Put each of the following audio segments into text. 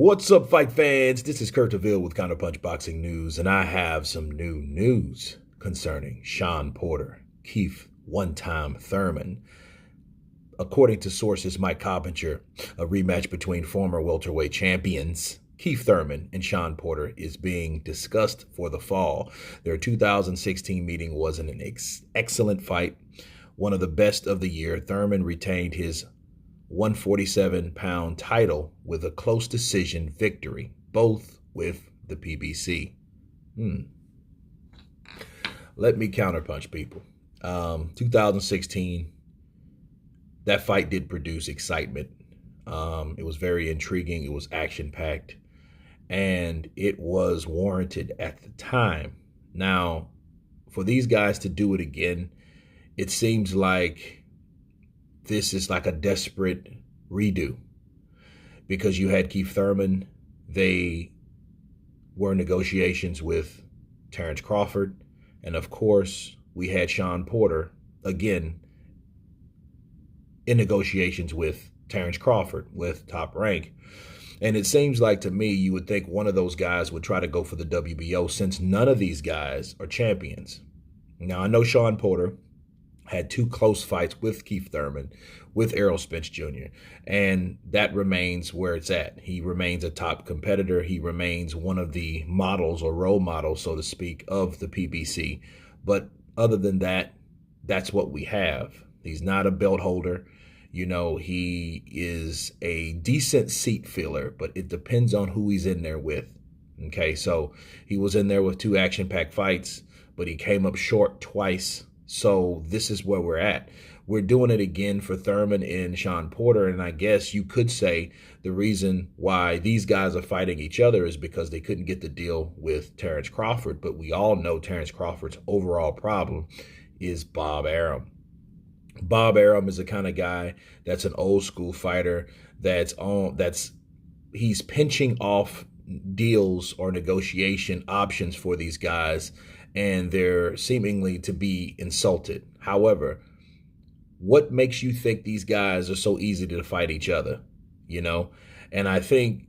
What's up, fight fans? This is Kurt DeVille with Counterpunch Boxing News, and I have some new news concerning Shawn Porter, Keith one-time Thurman. According to sources, Mike Coppinger, a rematch between former welterweight champions Keith Thurman and Shawn Porter is being discussed for the fall. Their 2016 meeting was an excellent fight, one of the best of the year. Thurman retained his 147-pound title with a close decision victory, both with the PBC. Let me counterpunch, people. 2016, that fight did produce excitement. It was very intriguing. It was action-packed, and it was warranted at the time. Now, for these guys to do it again, it seems like this is like a desperate redo, because you had Keith Thurman. They were in negotiations with Terrence Crawford. And of course, we had Shawn Porter, again, in negotiations with Terrence Crawford, with Top Rank. And it seems like, to me, you would think one of those guys would try to go for the WBO, since none of these guys are champions. Now, I know Shawn Porter had two close fights with Keith Thurman, with Errol Spence Jr., and that remains where it's at. He remains a top competitor. He remains one of the models, or role models, so to speak, of the PBC. But other than that, that's what we have. He's not a belt holder. You know, he is a decent seat filler, but it depends on who he's in there with. Okay, so he was in there with two action-packed fights, but he came up short twice. So this is where we're at. We're doing it again for Thurman and Shawn Porter, and I guess you could say the reason why these guys are fighting each other is because they couldn't get the deal with Terrence Crawford. But we all know Terrence Crawford's overall problem is Bob Arum. Bob Arum is the kind of guy that's an old school fighter he's pinching off deals or negotiation options for these guys, and they're seemingly to be insulted. However, what makes you think these guys are so easy to fight each other? You know, and I think,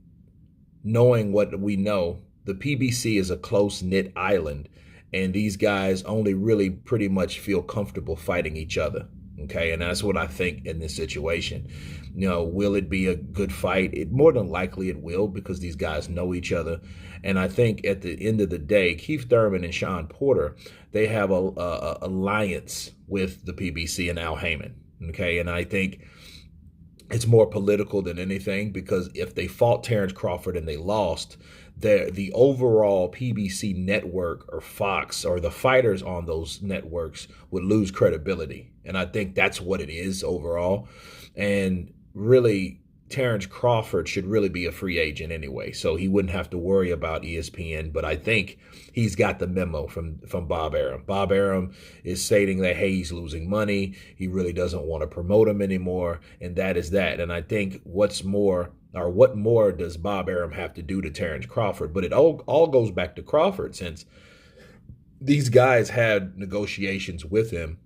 knowing what we know, the PBC is a close-knit island, and these guys only really pretty much feel comfortable fighting each other. Okay, and that's what I think in this situation. You know, will it be a good fight? More than likely it will, because these guys know each other. And I think at the end of the day, Keith Thurman and Shawn Porter, they have a alliance with the PBC and Al Heyman. Okay, and I think it's more political than anything, because if they fought Terrence Crawford and they lost, the overall PBC network, or Fox, or the fighters on those networks would lose credibility. And I think that's what it is overall. And really, Terrence Crawford should really be a free agent anyway, so he wouldn't have to worry about ESPN. But I think he's got the memo from Bob Arum. Bob Arum is stating that, hey, he's losing money. He really doesn't want to promote him anymore, and that is that. And I think what more does Bob Arum have to do to Terrence Crawford? But it all goes back to Crawford, since these guys had negotiations with him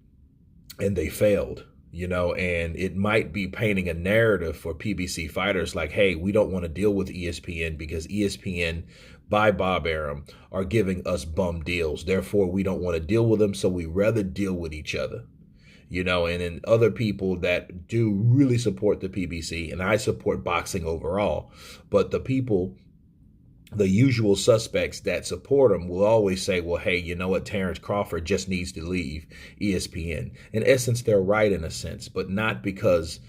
and they failed. You know, and it might be painting a narrative for PBC fighters like, hey, we don't want to deal with ESPN because ESPN, by Bob Arum, are giving us bum deals. Therefore, we don't want to deal with them, so we rather deal with each other. You know, and then other people that do really support the PBC, and I support boxing overall, but the usual suspects that support him will always say, well, hey, you know what, Terrence Crawford just needs to leave ESPN. In essence, they're right in a sense, but not because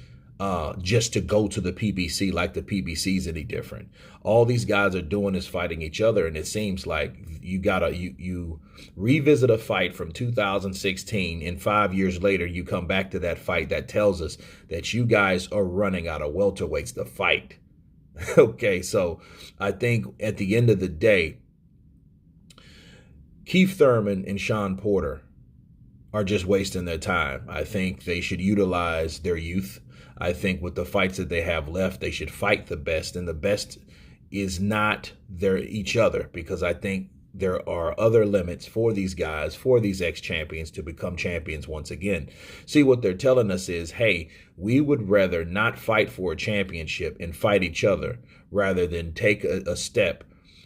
just to go to the PBC like the PBC is any different. All these guys are doing is fighting each other, and it seems like you revisit a fight from 2016, and 5 years later you come back to that fight. That tells us that you guys are running out of welterweights to fight. Okay, so I think at the end of the day, Keith Thurman and Shawn Porter are just wasting their time. I think they should utilize their youth. I think with the fights that they have left, they should fight the best, and the best is not each other, because I think there are other limits for these guys, for these ex-champions to become champions once again. See, what they're telling us is, hey, we would rather not fight for a championship and fight each other rather than take a step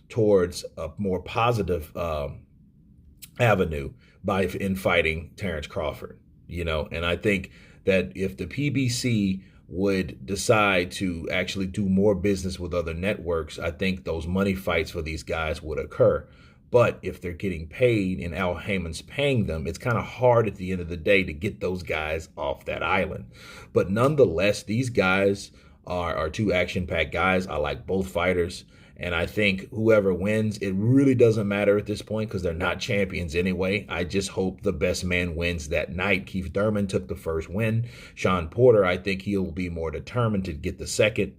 towards a more positive avenue by in fighting Terrence Crawford. And I think that if the PBC would decide to actually do more business with other networks, I think those money fights for these guys would occur. But if they're getting paid and Al Heyman's paying them, it's kind of hard at the end of the day to get those guys off that island. But nonetheless, these guys are two action-packed guys. I like both fighters. And I think whoever wins, it really doesn't matter at this point because they're not champions anyway. I just hope the best man wins that night. Keith Thurman took the first win. Sean Porter, I think he'll be more determined to get the second.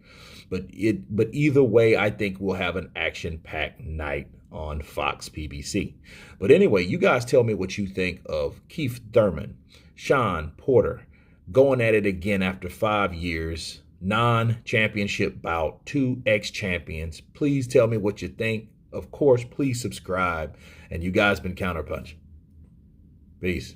But either way, I think we'll have an action-packed night on Fox PBC. But anyway, you guys tell me what you think of Keith Thurman, Sean Porter, going at it again after 5 years. Non-championship bout, two ex-champions. Please tell me what you think. Of course, please subscribe. And you guys been Counterpunch. Peace.